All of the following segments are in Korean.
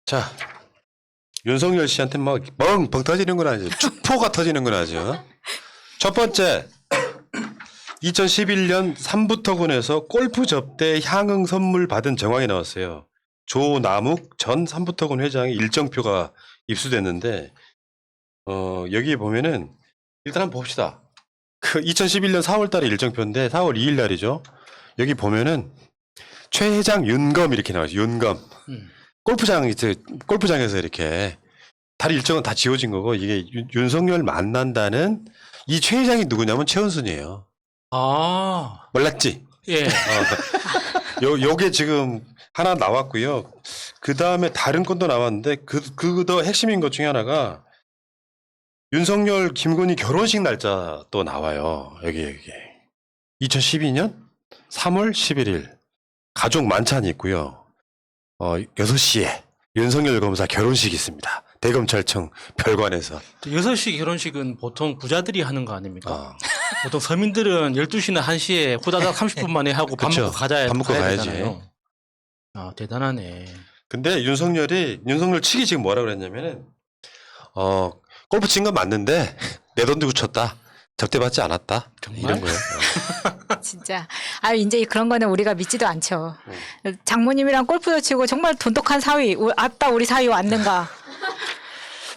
자, 윤석열 씨한테 막 뻥뻥 터지는 건 아니죠. 축포가 터지는 건 아니죠. 첫 번째, 2011년 삼부터군에서 골프 접대 향응 선물 받은 정황이 나왔어요. 조남욱 전 삼부터군 회장의 일정표가 입수됐는데, 여기 보면은 일단 한번 봅시다. 그 2011년 4월 달에 일정표인데 4월 2일 날이죠. 여기 보면은 최 회장 윤검 이렇게 나와요. 윤검. 골프장에서 이렇게 다리 일정은 다 지워진 거고 이게 윤석열 만난다는 이 최 회장이 누구냐면 최은순이에요. 아, 몰랐지? 예. 요게 지금 하나 나왔고요. 그 다음에 다른 건도 나왔는데 그더 핵심인 것 중에 하나가 윤석열 김건희 결혼식 날짜 또 나와요. 여기. 2012년 3월 11일 가족 만찬이 있고요. 6시에 윤석열 검사 결혼식이 있습니다. 대검찰청 별관에서. 6시 결혼식은 보통 부자들이 하는 거 아닙니까? 어. 보통 서민들은 12시나 1시에 후다닥 30분 만에 하고 밥 그쵸. 먹고 가야 밥 먹고 가야지. 되잖아요. 아, 대단하네. 근데 윤석열 측이 지금 뭐라 그랬냐면은, 골프 친 건 맞는데 내 돈 주고 쳤다. 접대받지 않았다. 정말? 이런 거예요. 진짜. 아, 이제 그런 거는 우리가 믿지도 않죠. 장모님이랑 골프도 치고 정말 돈독한 사위, 아따 우리 사위 왔는가.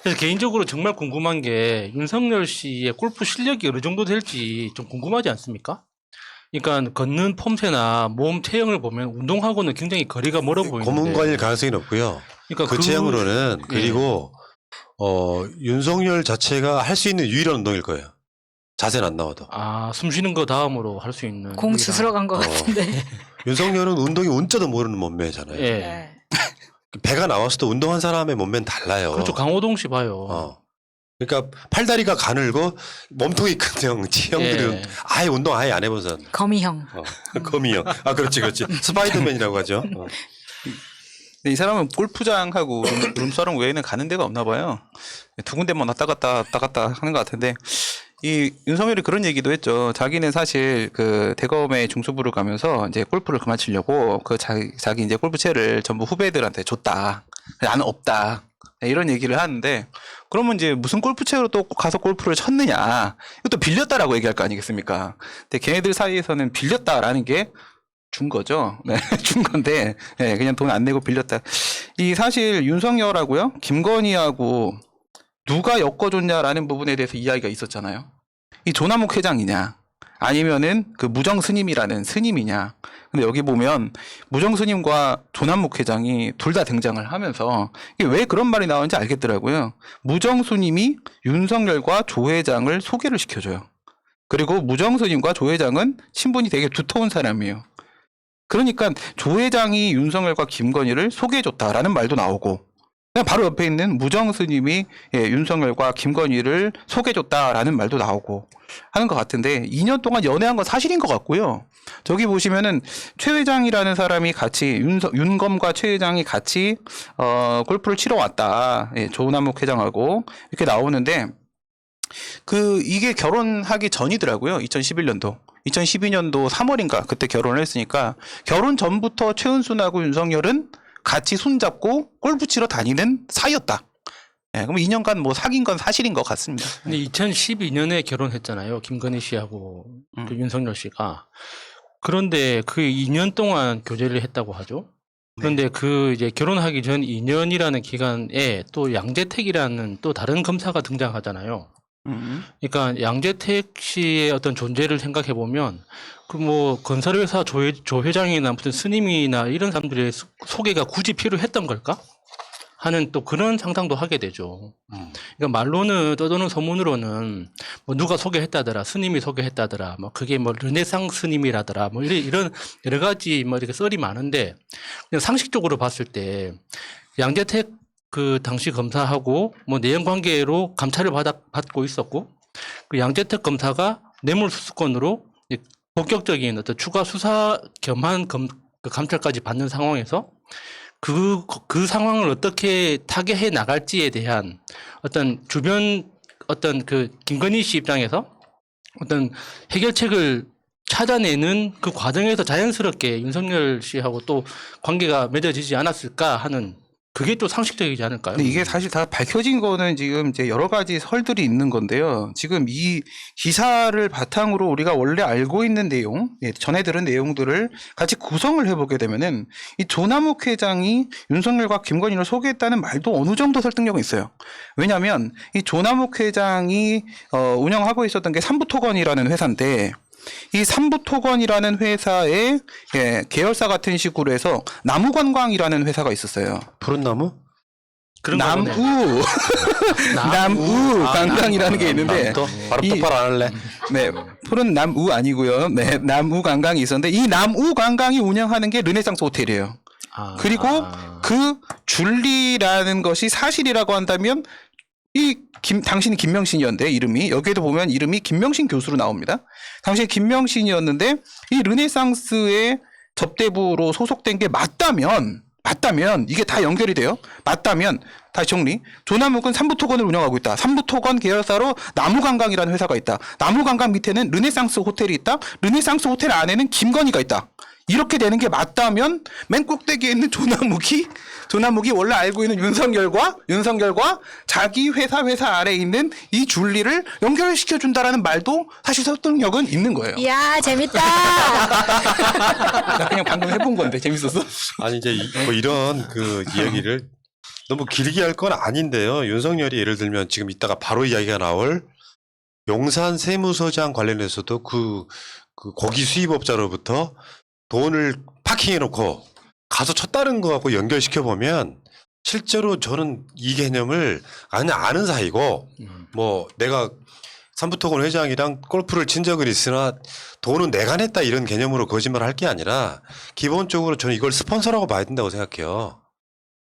그래서 개인적으로 정말 궁금한 게 윤석열 씨의 골프 실력이 어느 정도 될지 좀 궁금하지 않습니까? 그러니까 걷는 폼새나 몸 체형을 보면 운동하고는 굉장히 거리가 멀어 보이는데. 고문관일 가능성이 높고요. 그러니까 그 체형으로는 예. 그리고 윤석열 자체가 할 수 있는 유일한 운동일 거예요. 자세는 안 나와도. 아, 숨 쉬는 거 다음으로 할 수 있는. 공 주스러 간 것 같은데. 윤석열은 운동이 운자도 모르는 몸매잖아요. 예. 네. 배가 나왔을 때 운동한 사람의 몸매는 달라요. 그렇죠. 강호동 씨 봐요. 그러니까 팔다리가 가늘고 몸통이 큰 체형들은 예. 아예 운동 아예 안 해본 사람. 거미형. 거미형. 아, 그렇지. 스파이더맨이라고 하죠. 근데 이 사람은 골프장하고 룸사롱 외에는 가는 데가 없나 봐요. 두 군데만 왔다 갔다 하는 것 같은데, 이 윤석열이 그런 얘기도 했죠. 자기는 사실 그 대검의 중수부를 가면서 이제 골프를 그만 치려고 그 자기 이제 골프채를 전부 후배들한테 줬다. 나는 없다. 이런 얘기를 하는데, 그러면 이제 무슨 골프채로 또 가서 골프를 쳤느냐. 이것도 빌렸다라고 얘기할 거 아니겠습니까? 근데 걔네들 사이에서는 빌렸다라는 게 준 거죠. 네, 준 건데, 네, 그냥 돈 안 내고 빌렸다. 이 사실 윤석열하고요, 김건희하고 누가 엮어줬냐라는 부분에 대해서 이야기가 있었잖아요. 이 조남욱 회장이냐, 아니면은 그 무정 스님이라는 스님이냐. 근데 여기 보면 무정 스님과 조남욱 회장이 둘 다 등장을 하면서 이게 왜 그런 말이 나오는지 알겠더라고요. 무정 스님이 윤석열과 조 회장을 소개를 시켜줘요. 그리고 무정 스님과 조 회장은 친분이 되게 두터운 사람이에요. 그러니까 조 회장이 윤석열과 김건희를 소개해줬다라는 말도 나오고, 그냥 바로 옆에 있는 무정 스님이 윤석열과 김건희를 소개해줬다라는 말도 나오고 하는 것 같은데, 2년 동안 연애한 건 사실인 것 같고요. 저기 보시면은 최 회장이라는 사람이 같이 윤검과 최 회장이 같이 골프를 치러 왔다. 조남욱 회장하고 이렇게 나오는데, 이게 결혼하기 전이더라고요. 2011년도. 2012년도 3월인가 그때 결혼을 했으니까 결혼 전부터 최은순하고 윤석열은 같이 손잡고 골프 치러 다니는 사이였다. 예, 그럼 2년간 뭐 사귄 건 사실인 것 같습니다. 근데 2012년에 결혼했잖아요. 김건희 씨하고 그 윤석열 씨가. 그런데 그 2년 동안 교제를 했다고 하죠. 그런데 그 이제 결혼하기 전 2년이라는 기간에 또 양재택이라는 또 다른 검사가 등장하잖아요. 그러니까 양재택 씨의 어떤 존재를 생각해 보면 그 뭐 건설회사 조 회장이나 무슨 스님이나 이런 사람들의 소개가 굳이 필요했던 걸까 하는 또 그런 상상도 하게 되죠. 그러니까 말로는 떠도는 소문으로는 뭐 누가 소개했다더라, 스님이 소개했다더라, 뭐 그게 뭐 르네상스 스님이라더라, 뭐 이런 여러 가지 뭐 이렇게 썰이 많은데, 그냥 상식적으로 봤을 때 양재택 그 당시 검사하고 뭐 내연 관계로 감찰을 받고 있었고, 그 양재택 검사가 뇌물수수권으로 본격적인 어떤 추가 수사 겸한 그 감찰까지 받는 상황에서 그 상황을 어떻게 타개해 나갈지에 대한 어떤 주변 어떤 그 김건희 씨 입장에서 어떤 해결책을 찾아내는 그 과정에서 자연스럽게 윤석열 씨하고 또 관계가 맺어지지 않았을까 하는 그게 또 상식적이지 않을까요? 근데 이게 사실 다 밝혀진 거는 지금 이제 여러 가지 설들이 있는 건데요. 지금 이 기사를 바탕으로 우리가 원래 알고 있는 내용, 전해 들은 내용들을 같이 구성을 해보게 되면은 이 조남욱 회장이 윤석열과 김건희를 소개했다는 말도 어느 정도 설득력은 있어요. 왜냐하면 이 조남욱 회장이 운영하고 있었던 게 삼부토건이라는 회사인데 이 삼부토건이라는 회사의 계열사 같은 식으로 해서 나무관광이라는 회사가 있었어요. 푸른 나무? 그런가 보네. 남우 관광이라는 게 있는데 또 바로 이- 똑바로 안 할래? 네, 푸른 남우 아니고요. 네, 남우 관광이 있었는데 이 남우 관광이 운영하는 게 르네상스 호텔이에요. 아, 그리고 그 줄리라는 것이 사실이라고 한다면 당신이 김명신이었는데 이름이 여기에도 보면 이름이 김명신 교수로 나옵니다. 당시 김명신이었는데 이 르네상스의 접대부로 소속된 게 맞다면 이게 다 연결이 돼요. 맞다면 다시 정리. 조남욱은 삼부토건을 운영하고 있다. 삼부토건 계열사로 나무관광이라는 회사가 있다. 나무관광 밑에는 르네상스 호텔이 있다. 르네상스 호텔 안에는 김건희가 있다. 이렇게 되는 게 맞다면 맨 꼭대기에 있는 조남욱이 원래 알고 있는 윤석열과 자기 회사 아래에 있는 이 줄리를 연결시켜 준다라는 말도 사실 설득력은 있는 거예요. 이야 재밌다. 나 그냥 방금 해본 건데 재밌었어? 아니 이제 뭐 이런 그 이야기를 너무 길게 할 건 아닌데요. 윤석열이 예를 들면 지금 이따가 바로 이야기가 나올 용산 세무서장 관련해서도 그 고기 수입업자로부터 돈을 파킹해놓고 가서 쳤다는 거하고 연결시켜 보면 실제로 저는 이 개념을 그냥 아는 사이고 뭐 내가 삼부토건 회장이랑 골프를 친 적은 있으나 돈은 내가 냈다 이런 개념으로 거짓말을 할 게 아니라 기본적으로 저는 이걸 스폰서라고 봐야 된다고 생각해요.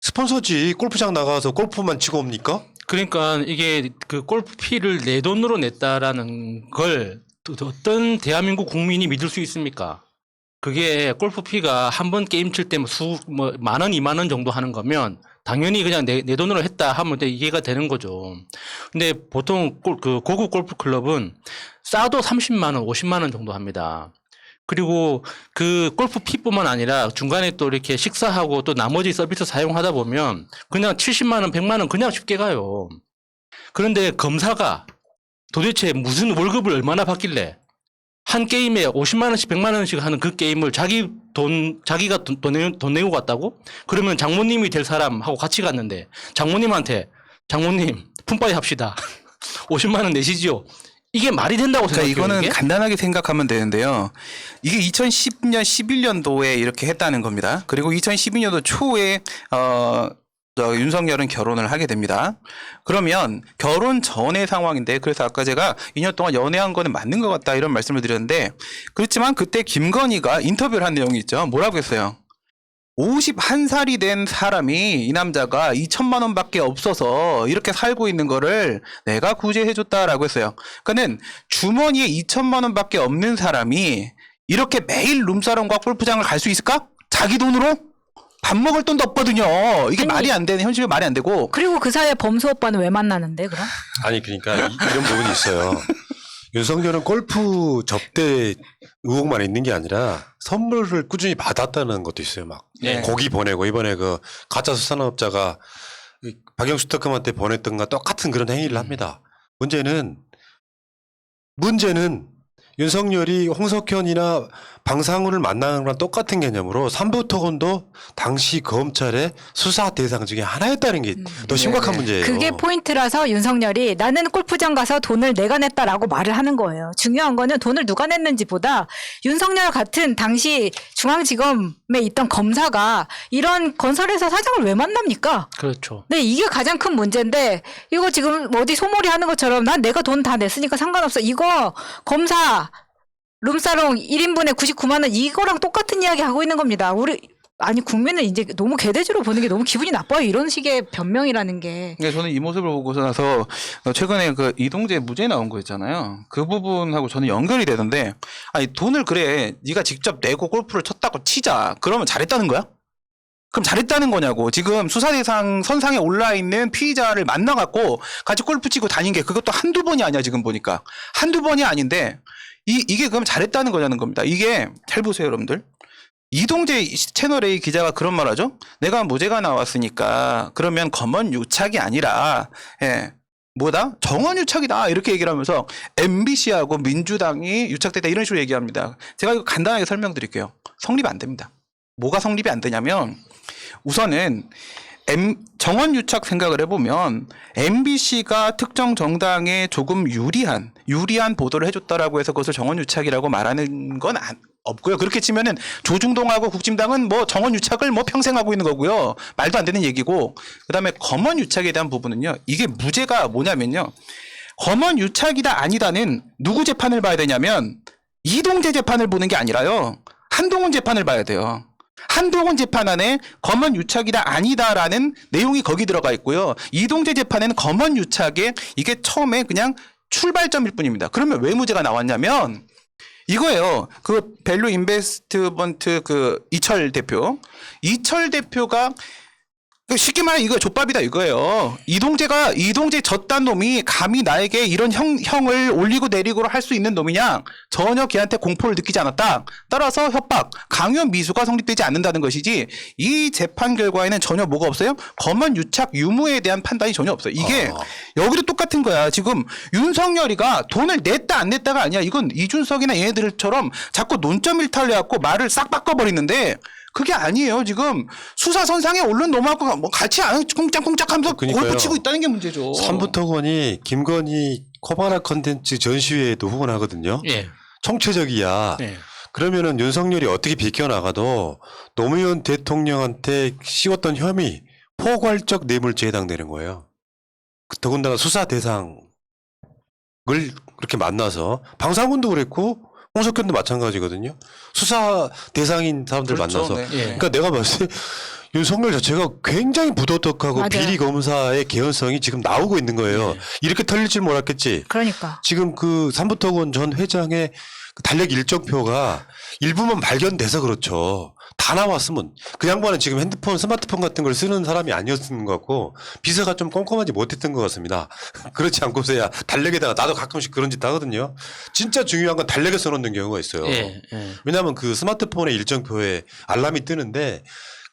스폰서지 골프장 나가서 골프만 치고 옵니까? 그러니까 이게 그 골프피를 내 돈으로 냈다라는 걸 어떤 대한민국 국민이 믿을 수 있습니까? 그게 골프피가 한 번 게임 칠 때 뭐 10,000원, 20,000원 정도 하는 거면 당연히 그냥 내 돈으로 했다 하면 이해가 되는 거죠. 근데 보통 그 고급 골프 클럽은 싸도 30만 원, 50만 원 정도 합니다. 그리고 그 골프피뿐만 아니라 중간에 또 이렇게 식사하고 또 나머지 서비스 사용하다 보면 그냥 70만 원, 100만 원 그냥 쉽게 가요. 그런데 검사가 도대체 무슨 월급을 얼마나 받길래 한 게임에 50만 원씩 100만 원씩 하는 그 게임을 자기가 돈 내고 갔다고? 그러면 장모님이 될 사람하고 같이 갔는데 장모님한테 장모님 푼바이 합시다. 50만 원 내시지요. 이게 말이 된다고 그러니까 생각해요. 이거는 이게? 간단하게 생각하면 되는데요. 이게 2010년, 11년도에 이렇게 했다는 겁니다. 그리고 2012년도 초에 윤석열은 결혼을 하게 됩니다. 그러면 결혼 전의 상황인데 그래서 아까 제가 2년 동안 연애한 거는 맞는 것 같다 이런 말씀을 드렸는데 그렇지만 그때 김건희가 인터뷰를 한 내용이 있죠. 뭐라고 했어요? 51살이 된 사람이 이 남자가 2천만 원밖에 없어서 이렇게 살고 있는 거를 내가 구제해줬다라고 했어요. 그러니까는 주머니에 2천만 원밖에 없는 사람이 이렇게 매일 룸사롱과 골프장을 갈 수 있을까? 자기 돈으로? 밥 먹을 돈도 없거든요. 이게 아니, 말이 안 되는 현실은 말이 안 되고. 그리고 그 사이에 범수 오빠는 왜 만나는데 그럼? 아니 그러니까 이런 부분이 있어요. 윤석열은 골프 접대 의혹만 있는 게 아니라 선물을 꾸준히 받았다는 것도 있어요. 막 네. 고기 보내고 이번에 그 가짜 수산업자가 박영수 특검한테 보냈던 것과 똑같은 그런 행위를 합니다. 문제는 윤석열이 홍석현이나 방상훈을 만나는 거랑 똑같은 개념으로 삼부토건도 당시 검찰의 수사 대상 중에 하나였다는 게 더 심각한 네. 문제예요. 그게 포인트라서 윤석열이 나는 골프장 가서 돈을 내가 냈다라고 말을 하는 거예요. 중요한 거는 돈을 누가 냈는지보다 윤석열 같은 당시 중앙지검에 있던 검사가 이런 건설회사 사장을 왜 만납니까? 그렇죠. 네, 이게 가장 큰 문제인데 이거 지금 어디 소몰이 하는 것처럼 난 내가 돈 다 냈으니까 상관없어. 이거 검사 룸사롱 1인분에 99만 원 이거랑 똑같은 이야기 하고 있는 겁니다. 아니 국민은 이제 너무 개돼지로 보는 게 너무 기분이 나빠요. 이런 식의 변명이라는 게. 그러니까 저는 이 모습을 보고서 나서 최근에 그 이동재 무죄 나온 거 있잖아요. 그 부분하고 저는 연결이 되는데 아니 돈을 그래 네가 직접 내고 골프를 쳤다고 치자. 그러면 잘했다는 거야? 그럼 잘했다는 거냐고. 지금 수사 대상 선상에 올라 있는 피의자를 만나갖고 같이 골프 치고 다닌 게 그것도 한두 번이 아니야 지금 보니까. 한두 번이 아닌데 이게 그럼 잘했다는 거냐는 겁니다. 이게 잘 보세요 여러분들. 이동재 채널A 기자가 그런 말 하죠. 내가 무죄가 나왔으니까 그러면 검언 유착이 아니라 뭐다? 정원 유착이다 이렇게 얘기를 하면서 MBC하고 민주당이 유착됐다 이런 식으로 얘기합니다. 제가 이거 간단하게 설명드릴게요. 성립 안 됩니다. 뭐가 성립이 안 되냐면 우선은 정원 유착 생각을 해보면 MBC가 특정 정당에 조금 유리한 보도를 해줬다라고 해서 그것을 정원 유착이라고 말하는 건 없고요. 그렇게 치면은 조중동하고 국진당은 뭐 정원 유착을 뭐 평생 하고 있는 거고요. 말도 안 되는 얘기고. 그다음에 검언 유착에 대한 부분은요. 이게 무죄가 뭐냐면요. 검언 유착이다 아니다는 누구 재판을 봐야 되냐면 이동재 재판을 보는 게 아니라요. 한동훈 재판을 봐야 돼요. 한동훈 재판 안에 검언 유착이다 아니다라는 내용이 거기 들어가 있고요. 이동재 재판에는 검언 유착에 이게 처음에 그냥 출발점일 뿐입니다. 그러면 왜 무죄가 나왔냐면 이거예요. 그 밸류 인베스트먼트 그 이철 대표가 쉽게 말해 이거 족밥이다 이거예요. 이동재 저딴 놈이 감히 나에게 이런 형을 올리고 내리고 할 수 있는 놈이냐? 전혀 걔한테 공포를 느끼지 않았다. 따라서 협박, 강요 미수가 성립되지 않는다는 것이지 이 재판 결과에는 전혀 뭐가 없어요? 검언 유착 유무에 대한 판단이 전혀 없어요. 이게 여기도 똑같은 거야. 지금 윤석열이가 돈을 냈다 안 냈다가 아니야. 이건 이준석이나 얘네들처럼 자꾸 논점 일탈해갖고 말을 싹 바꿔버리는데 그게 아니에요. 지금 수사선상에 오른 놈하고 뭐 같이 꽁짝꽁짝하면서 그러니까요. 골 붙이고 있다는 게 문제죠. 삼부토건이 김건희 코바나 컨텐츠 전시회에도 후원하거든요. 예. 총체적이야. 예. 그러면은 윤석열이 어떻게 비껴나가도 노무현 대통령한테 씌웠던 혐의 포괄적 뇌물죄에 해당되는 거예요. 더군다나 수사 대상을 그렇게 만나서 방상훈도 그랬고 홍석현도 마찬가지거든요. 수사 대상인 사람들 그렇죠. 만나서. 네. 예. 그러니까 내가 봤을 때 윤석열 자체가 굉장히 부도덕하고 맞아요. 비리 검사의 개연성이 지금 나오고 있는 거예요. 예. 이렇게 털릴 줄 몰랐겠지. 그러니까. 지금 그 삼부토건 전 회장의 그 달력 일정표가 일부만 발견돼서 그렇죠. 다 나왔으면 그 양반은 지금 스마트폰 같은 걸 쓰는 사람이 아니었던 것 같고 비서가 좀 꼼꼼하지 못했던 것 같습니다. 그렇지 않고서야 달력에다가 나도 가끔씩 그런 짓 하거든요. 진짜 중요한 건 달력에 써놓는 경우가 있어요. 예. 예. 왜냐하면 그 스마트폰의 일정표에 알람이 뜨는데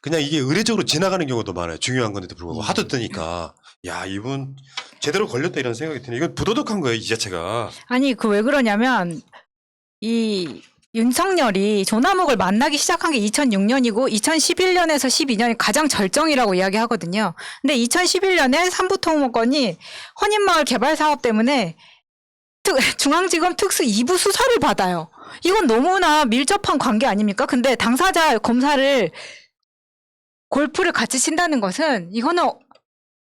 그냥 이게 의례적으로 지나가는 경우도 많아요. 중요한 건데도 불구하고 하도 뜨니까 야 이분 제대로 걸렸다 이런 생각이 드네. 이건 부도덕한 거예요 이 자체가. 아니 그 왜 그러냐면 이 윤석열이 조남욱을 만나기 시작한 게 2006년이고 2011년에서 12년이 가장 절정이라고 이야기하거든요. 근데 2011년에 삼부토건이 헌인마을 개발 사업 때문에 중앙지검 특수 2부 수사를 받아요. 이건 너무나 밀접한 관계 아닙니까? 근데 당사자 검사를 골프를 같이 친다는 것은 이거는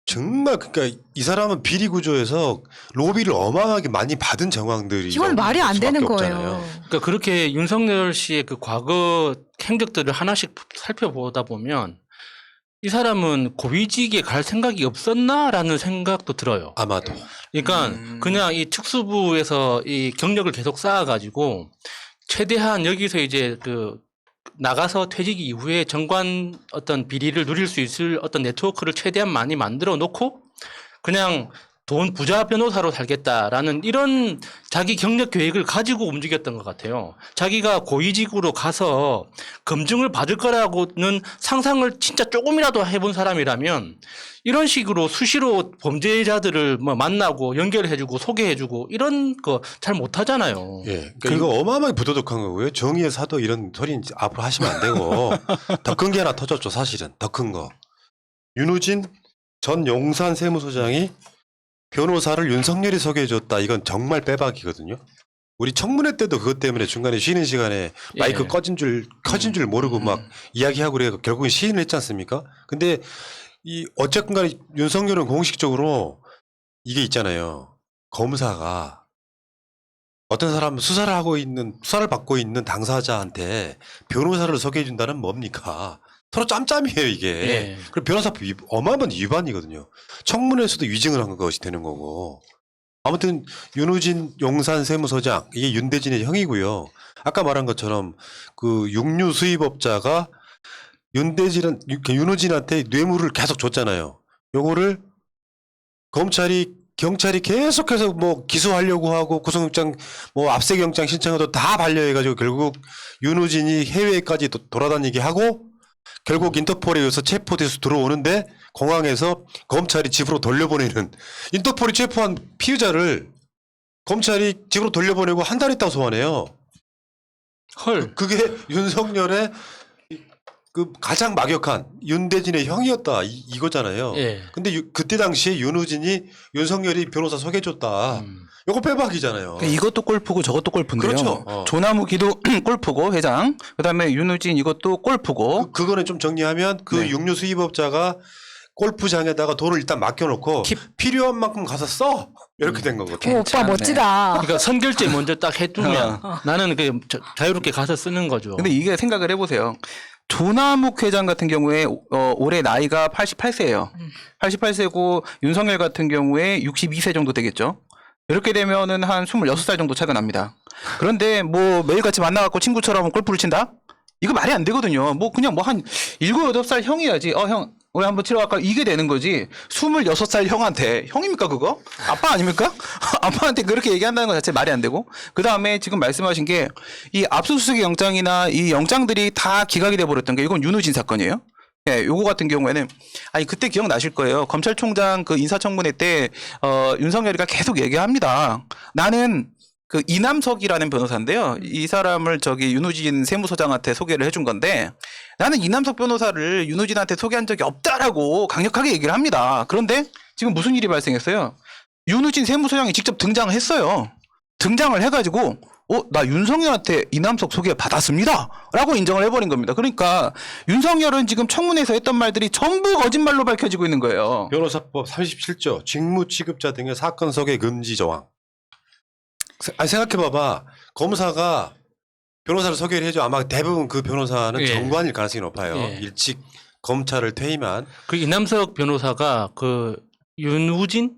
정말 그러니까 이 사람은 비리 구조에서 로비를 어마어마하게 많이 받은 정황들이 이건 말이 안 되는 거예요. 그러니까 그렇게 윤석열 씨의 그 과거 행적들을 하나씩 살펴보다 보면 이 사람은 고위직에 갈 생각이 없었나라는 생각도 들어요. 아마도. 그러니까 그냥 이 특수부에서 이 경력을 계속 쌓아가지고 최대한 여기서 이제 그 나가서 퇴직 이후에 정관 어떤 비리를 누릴 수 있을 어떤 네트워크를 최대한 많이 만들어 놓고 그냥 돈 부자 변호사로 살겠다라는 이런 자기 경력 계획을 가지고 움직였던 것 같아요. 자기가 고위직으로 가서 검증을 받을 거라고는 상상을 진짜 조금이라도 해본 사람이라면 이런 식으로 수시로 범죄자들을 뭐 만나고 연결해주고 소개해주고 이런 거 잘 못하잖아요. 예. 그러니까 이거 어마어마하게 부도덕한 거고요. 정의의 사도 이런 소리는 앞으로 하시면 안 되고 더 큰 게 하나 터졌죠. 사실은 더 큰 거. 윤우진 전 용산 세무서장이 변호사를 윤석열이 소개해줬다. 이건 정말 빼박이거든요. 우리 청문회 때도 그것 때문에 중간에 쉬는 시간에 마이크 예. 커진 줄 모르고 막 이야기하고 그래서 결국은 시인을 했지 않습니까? 근데 이 어쨌든 간에 윤석열은 공식적으로 이게 있잖아요. 검사가 어떤 사람 수사를 받고 있는 당사자한테 변호사를 소개해 준다는 뭡니까? 서로 짬짬이에요, 이게. 예. 그리고 변호사법 어마어마한 위반이거든요. 청문회에서도 위증을 한 것이 되는 거고. 아무튼 윤우진 용산 세무서장 이게 윤대진의 형이고요. 아까 말한 것처럼 그 육류 수입업자가 윤우진한테 뇌물을 계속 줬잖아요. 요거를 검찰이 경찰이 계속해서 뭐 기소하려고 하고 구속영장 뭐 압색영장 신청도 다 반려해가지고 결국 윤우진이 해외까지 돌아다니게 하고 결국 인터폴에 의해서 체포돼서 들어오는데 공항에서 검찰이 집으로 돌려보내는 인터폴이 체포한 피의자를 검찰이 집으로 돌려보내고 한 달 있다가 소환해요. 헐. 그게 윤석열의 그 가장 막역한 윤대진의 형이었다 이거잖아요. 예. 근데 그때 당시에 윤우진이 윤석열이 변호사 소개해줬다. 요거 빼박이잖아요. 이것도 골프고 저것도 골프인데요. 그렇죠. 조나무기도 골프고 회장. 그다음에 윤우진 이것도 골프고. 그거는 좀 정리하면 그 네. 육류 수입업자가 골프장에다가 돈을 일단 맡겨놓고 필요한 만큼 가서 써 이렇게 된 거거든요. 오, 오빠 괜찮네. 멋지다. 그러니까 선결제 먼저 딱 해두면 나는 그 자유롭게 가서 쓰는 거죠. 근데 이게 생각을 해보세요. 조남욱 회장 같은 경우에 올해 나이가 88세예요. 88세고 윤석열 같은 경우에 62세 정도 되겠죠. 이렇게 되면은 한 26살 정도 차이가 납니다. 그런데 뭐 매일같이 만나갖고 친구처럼 골프를 친다? 이거 말이 안 되거든요. 뭐 그냥 뭐 한 7, 8살 형이야지. 형 우리 한번 치러 갈까? 이게 되는 거지. 26살 형한테 형입니까 그거? 아빠 아닙니까? 아빠한테 그렇게 얘기한다는 것 자체 말이 안 되고. 그 다음에 지금 말씀하신 게 이 압수수색 영장이나 이 영장들이 다 기각이 돼 버렸던 게 이건 윤우진 사건이에요. 예, 요거 같은 경우에는 아니 그때 기억나실 거예요. 검찰총장 그 인사청문회 때 윤석열이가 계속 얘기합니다. 나는 그 이남석이라는 변호사인데요. 이 사람을 저기 윤우진 세무서장한테 소개를 해준 건데 나는 이남석 변호사를 윤우진한테 소개한 적이 없다라고 강력하게 얘기를 합니다. 그런데 지금 무슨 일이 발생했어요? 윤우진 세무서장이 직접 등장을 했어요. 등장을 해가지고 나 윤석열한테 이남석 소개 받았습니다. 라고 인정을 해버린 겁니다. 그러니까 윤석열은 지금 청문회에서 했던 말들이 전부 거짓말로 밝혀지고 있는 거예요. 변호사법 37조 직무 취급자 등의 사건 소개 금지 조항. 아니 생각해봐봐. 검사가 변호사를 소개를 해줘. 아마 대부분 그 변호사는 예. 정관일 가능성이 높아요. 예. 일찍 검찰을 퇴임한. 그 이남석 변호사가 그 윤우진,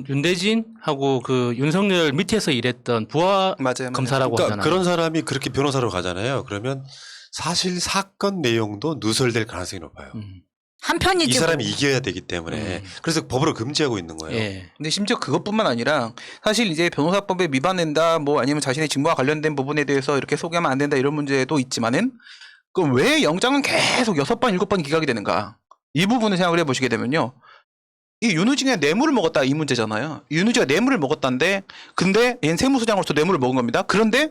윤대진하고 그 윤석열 밑에서 일했던 부하 맞아요. 검사라고 그러니까 하잖아요. 그런 사람이 그렇게 변호사로 가잖아요. 그러면 사실 사건 내용도 누설될 가능성이 높아요. 이 한편이지. 사람이 이겨야 되기 때문에 그래서 법으로 금지하고 있는 거예요. 예. 근데 심지어 그것뿐만 아니라 사실 이제 변호사법에 위반된다 뭐 아니면 자신의 직무와 관련된 부분에 대해서 이렇게 소개하면 안 된다 이런 문제도 있지만은 그럼 왜 영장은 계속 6번, 7번 기각이 되는가? 이 부분을 생각을 해보시게 되면요. 이 윤우진이 뇌물을 먹었다 이 문제잖아요. 윤우진가 뇌물을 먹었다는데 근데 얘는 세무서장으로서 뇌물을 먹은 겁니다. 그런데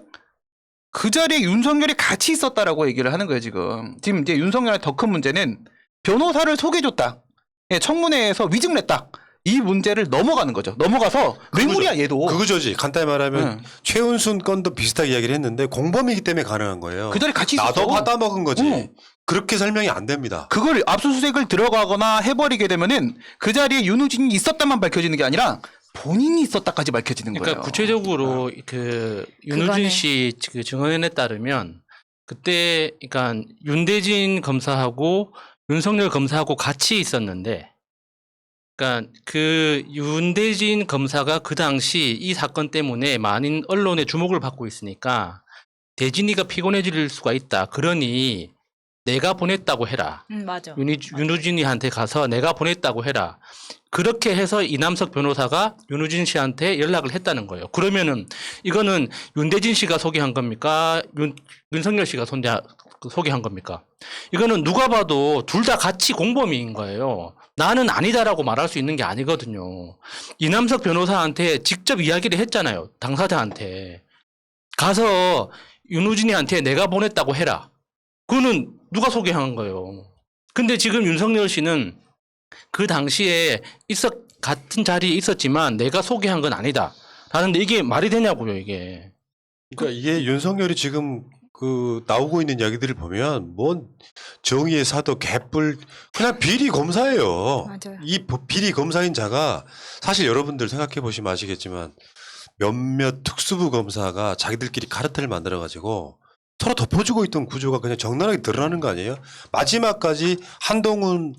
그 자리에 윤석열이 같이 있었다라고 얘기를 하는 거예요 지금. 지금 이제 윤석열의 더 큰 문제는 변호사를 소개해줬다. 예, 청문회에서 위증을 했다. 이 문제를 넘어가는 거죠. 넘어가서 뇌물이야 얘도. 그거지. 간단히 말하면 네. 최은순 건도 비슷하게 이야기를 했는데 공범이기 때문에 가능한 거예요. 그 자리에 같이 있었어. 나도 받아먹은 거지. 응. 그렇게 설명이 안 됩니다. 그걸 압수수색을 들어가거나 해버리게 되면은 그 자리에 윤우진이 있었다만 밝혀지는 게 아니라 본인이 있었다까지 밝혀지는 거예요. 그러니까 구체적으로 그 윤우진 그거네. 씨 그 증언에 따르면 그때 그러니까 윤대진 검사하고 윤석열 검사하고 같이 있었는데 그러니까 그 윤대진 검사가 그 당시 이 사건 때문에 많은 언론의 주목을 받고 있으니까 대진이가 피곤해질 수가 있다. 그러니 내가 보냈다고 해라. 맞아. 윤우진이한테 가서 내가 보냈다고 해라. 그렇게 해서 이남석 변호사가 윤우진 씨한테 연락을 했다는 거예요. 그러면은 이거는 윤대진 씨가 소개한 겁니까? 윤석열 씨가 소개한 겁니까? 이거는 누가 봐도 둘 다 같이 공범인 거예요. 나는 아니다라고 말할 수 있는 게 아니거든요. 이남석 변호사한테 직접 이야기를 했잖아요. 당사자한테. 가서 윤우진이한테 내가 보냈다고 해라. 그거는 누가 소개한 거예요. 근데 지금 윤석열 씨는 그 당시에 같은 자리에 있었지만 내가 소개한 건 아니다. 라는데 이게 말이 되냐고요, 이게. 그러니까 이게 윤석열이 지금 그 나오고 있는 이야기들을 보면 뭔 정의의 사도 개뿔 그냥 비리 검사예요. 맞아요. 이 비리 검사인 자가 사실 여러분들 생각해 보시면 아시겠지만 몇몇 특수부 검사가 자기들끼리 카르텔을 만들어 가지고 서로 덮어주고 있던 구조가 그냥 적나라하게 드러나는 거 아니에요? 마지막까지 한동훈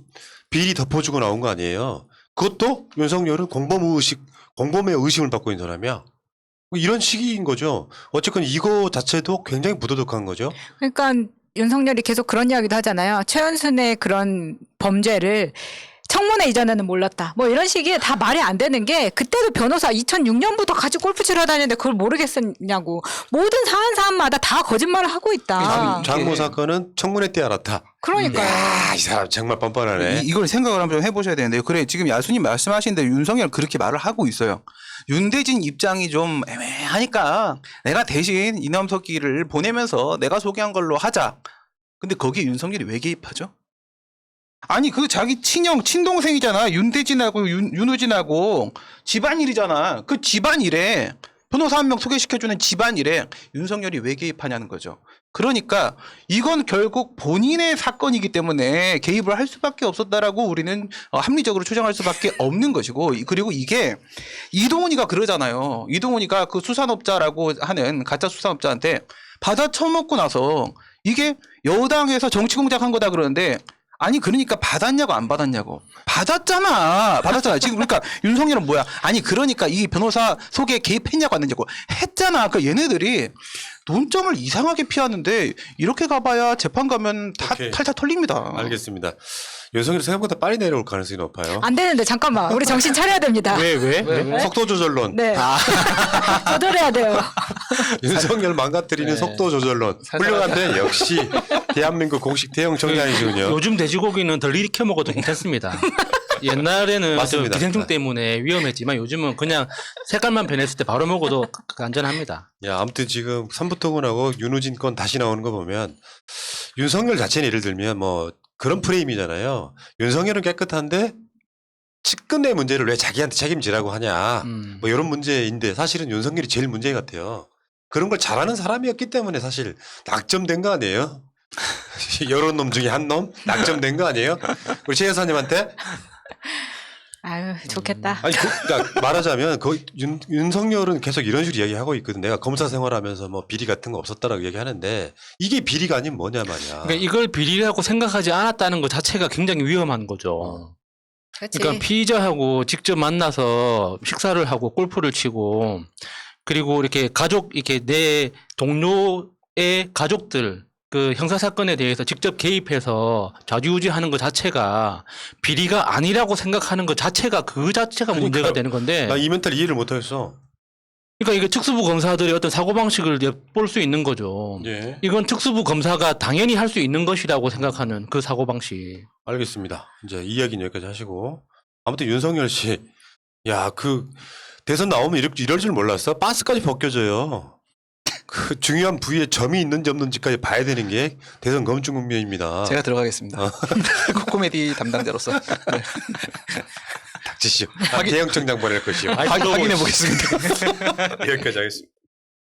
비리 덮어주고 나온 거 아니에요? 그것도 윤석열은 공범의 의심을 받고 있는 사람이야. 이런 식인 거죠. 어쨌건 이거 자체도 굉장히 부도덕한 거죠. 그러니까 윤석열이 계속 그런 이야기도 하잖아요. 최은순의 그런 범죄를 청문회 이전에는 몰랐다. 뭐 이런 식의 다 말이 안 되는 게 그때도 변호사 2006년부터 같이 골프 치러 다니는데 그걸 모르겠었냐고. 모든 사안마다 다 거짓말을 하고 있다. 장모 사건은 청문회 때 알았다. 그러니까요. 야, 이 사람 정말 뻔뻔하네. 이걸 생각을 한번 좀 해보셔야 되는데요. 그래 지금 야수님 말씀하신 대로 윤석열 그렇게 말을 하고 있어요. 윤대진 입장이 좀 애매하니까 내가 대신 이남석기를 보내면서 내가 소개한 걸로 하자. 근데 거기에 윤석열이 왜 개입하죠? 아니 그 자기 친형 친동생이잖아. 윤대진하고 윤우진하고 집안일이잖아. 그 집안일에 변호사 한 명 소개시켜주는 집안일에 윤석열이 왜 개입하냐는 거죠. 그러니까 이건 결국 본인의 사건이기 때문에 개입을 할 수밖에 없었다라고 우리는 합리적으로 추정할 수밖에 없는 것이고, 그리고 이게 이동훈이가 그러잖아요. 이동훈이가 그 수산업자라고 하는 가짜 수산업자한테 받아 처먹고 나서 이게 여당에서 정치 공작한 거다 그러는데, 아니 그러니까 받았냐고 안 받았냐고. 받았잖아. 지금 그러니까 윤석열은 뭐야? 아니 그러니까 이 변호사 소개에 개입했냐고 안 했냐고. 했잖아. 그러니까 얘네들이 논점을 이상하게 피하는데 이렇게 가봐야 재판 가면 다 오케이. 탈탈 털립니다. 알겠습니다. 윤석열이 생각보다 빨리 내려올 가능성이 높아요. 안 되는데 잠깐만. 우리 정신 차려야 됩니다. 왜? 속도 조절론. 네. 조절해야 돼요. 윤석열 망가뜨리는 네. 속도 조절론. 훌륭한데 역시 대한민국 공식 대형 정리아니군요. 요즘 돼지고기는 덜 익혀 먹어도 괜찮습니다. 옛날에는 저 맞습니다. 기생충 때문에 위험했지만 요즘은 그냥 색깔만 변했을 때 바로 먹어도 안전합니다. 야, 아무튼 지금 삼부토군하고 윤우진 건 다시 나오는 거 보면 윤석열 자체는 예를 들면 뭐 그런 프레임이잖아요. 윤석열은 깨끗한데 측근의 문제를 왜 자기한테 책임지라고 하냐. 뭐 이런 문제인데 사실은 윤석열이 제일 문제 같아요. 그런 걸 잘하는 사람이었기 때문에 사실 낙점된 거 아니에요? 여러 놈 중에 한 놈 낙점된 거 아니에요? 우리 최 여사님한테? 아유, 좋겠다. 아니, 그러니까 말하자면 윤석열은 계속 이런 식으로 이야기하고 있거든. 내가 검사 생활하면서 뭐 비리 같은 거 없었다라고 얘기하는데 이게 비리가 아니면 뭐냐 말이야. 그러니까 이걸 비리라고 생각하지 않았다는 것 자체가 굉장히 위험한 거죠. 그렇지. 그러니까 피의자하고 직접 만나서 식사를 하고 골프를 치고 그리고 이렇게 이렇게 내 동료의 가족들 그 형사사건에 대해서 직접 개입해서 좌지우지하는 것 자체가 비리가 아니라고 생각하는 것 자체가 문제가 되는 건데. 나 이 멘탈 이해를 못하겠어. 그러니까 이게 특수부 검사들의 어떤 사고방식을 엿볼 수 있는 거죠. 예. 이건 특수부 검사가 당연히 할 수 있는 것이라고 생각하는 그 사고방식. 알겠습니다. 이제 이야기는 여기까지 하시고. 아무튼 윤석열 씨, 야, 그 대선 나오면 이럴 줄 몰랐어. 빠스까지 벗겨져요. 그 중요한 부위에 점이 있는지 없는지까지 봐야 되는 게 대선 검증 국면입니다. 제가 들어가겠습니다. 코미디 담당자로서 닥치시오. 대형청장 보낼 것이요. 확인해 보겠습니다. 여기까지 하겠습니다.